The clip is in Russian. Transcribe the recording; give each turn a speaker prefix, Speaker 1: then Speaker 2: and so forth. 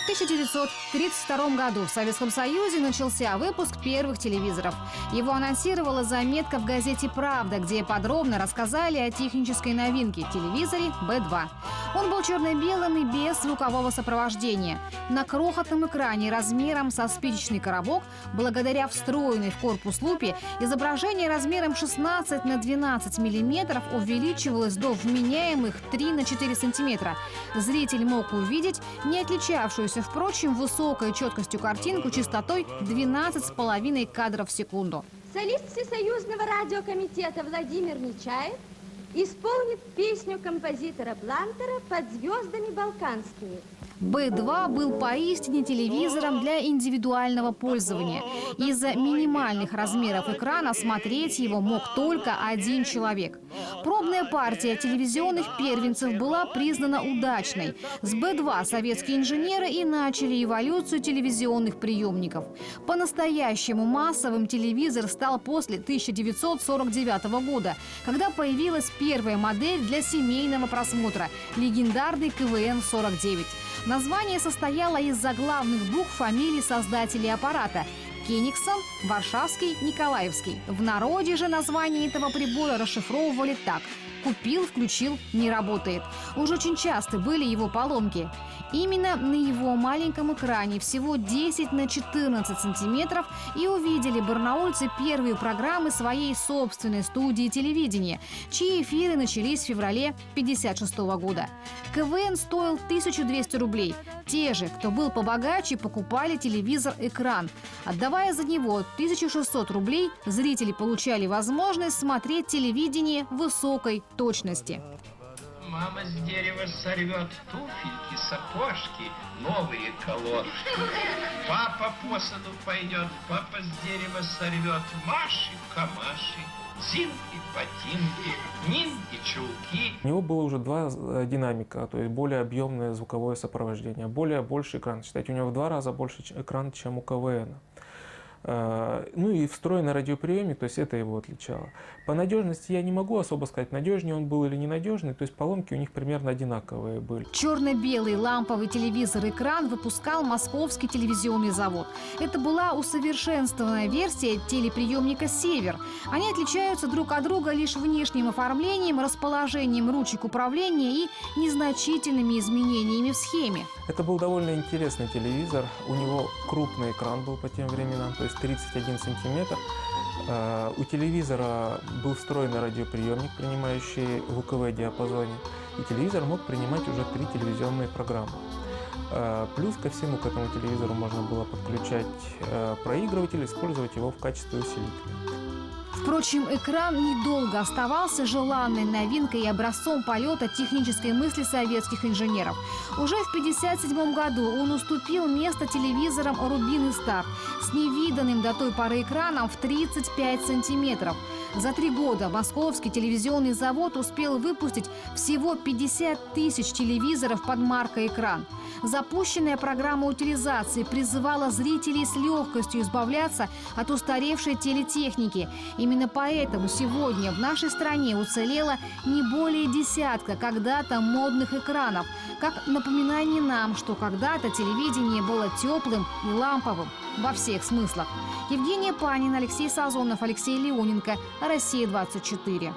Speaker 1: В 1932 году в Советском Союзе начался выпуск первых телевизоров. Его анонсировала заметка в газете «Правда», где подробно рассказали о технической новинке – телевизоре Б2. Он был черно-белым и без звукового сопровождения. На крохотном экране размером со спичечный коробок, благодаря встроенной в корпус лупе, изображение размером 16 на 12 миллиметров увеличивалось до вменяемых 3 на 4 сантиметра. Зритель мог увидеть не отличавшуюся, впрочем, высокой четкостью картинку частотой 12,5 кадров в секунду.
Speaker 2: Солист Всесоюзного радиокомитета Владимир Нечаев исполнит песню композитора Блантера «Под звездами балканскими».
Speaker 1: Б2 был поистине телевизором для индивидуального пользования. Из-за минимальных размеров экрана смотреть его мог только один человек. Пробная партия телевизионных первенцев была признана удачной. С Б2 советские инженеры и начали эволюцию телевизионных приемников. По-настоящему массовым телевизор стал после 1949 года, когда появилась первая модель для семейного просмотра – легендарный КВН-49. Название состояло из заглавных букв фамилий создателей аппарата – Кенигсон, Варшавский, Николаевский. В народе же название этого прибора расшифровывали так: «Купил, включил, не работает». Уж очень часто были его поломки. Именно на его маленьком экране, всего 10 на 14 сантиметров, и увидели барнаульцы первые программы своей собственной студии телевидения, чьи эфиры начались в феврале 1956 года. КВН стоил 1200 рублей. Те же, кто был побогаче, покупали телевизор-экран. Отдавая за него 1600 рублей, зрители получали возможность смотреть телевидение высокой точности.
Speaker 3: Мама с дерева сорвет туфельки, сапожки, новые колошки. Папа по саду пойдет, папа с дерева сорвет Маши, камаши, зинки, ботинки, нинки, чулки.
Speaker 4: У него было уже два динамика, то есть более объемное звуковое сопровождение, больше экран. Считайте, у него в 2 раза больше экран, чем у КВН. Ну и встроенный радиоприемник, то есть это его отличало. По надежности я не могу особо сказать, надежнее он был или ненадежный, то есть поломки у них примерно одинаковые были.
Speaker 1: Черно-белый ламповый телевизор-экран выпускал Московский телевизионный завод. Это была усовершенствованная версия телеприемника «Север». Они отличаются друг от друга лишь внешним оформлением, расположением ручек управления и незначительными изменениями в схеме.
Speaker 4: Это был довольно интересный телевизор, у него крупный экран был по тем временам, то есть 31 сантиметр. У телевизора был встроенный радиоприемник, принимающий в УКВ-диапазоне, и телевизор мог принимать уже 3 телевизионные программы. Плюс ко всему к этому телевизору можно было подключать проигрыватель, использовать его в качестве усилителя.
Speaker 1: Впрочем, экран недолго оставался желанной новинкой и образцом полета технической мысли советских инженеров. Уже в 1957 году он уступил место телевизорам «Рубин» и «Стар» с невиданным до той поры экраном в 35 сантиметров. За 3 года Московский телевизионный завод успел выпустить всего 50 тысяч телевизоров под маркой «Экран». Запущенная программа утилизации призывала зрителей с легкостью избавляться от устаревшей телетехники. Именно поэтому сегодня в нашей стране уцелело не более десятка когда-то модных экранов, как напоминание нам, что когда-то телевидение было теплым и ламповым во всех смыслах. Евгения Панина, Алексей Сазонов, Алексей Леоненко. Россия-24.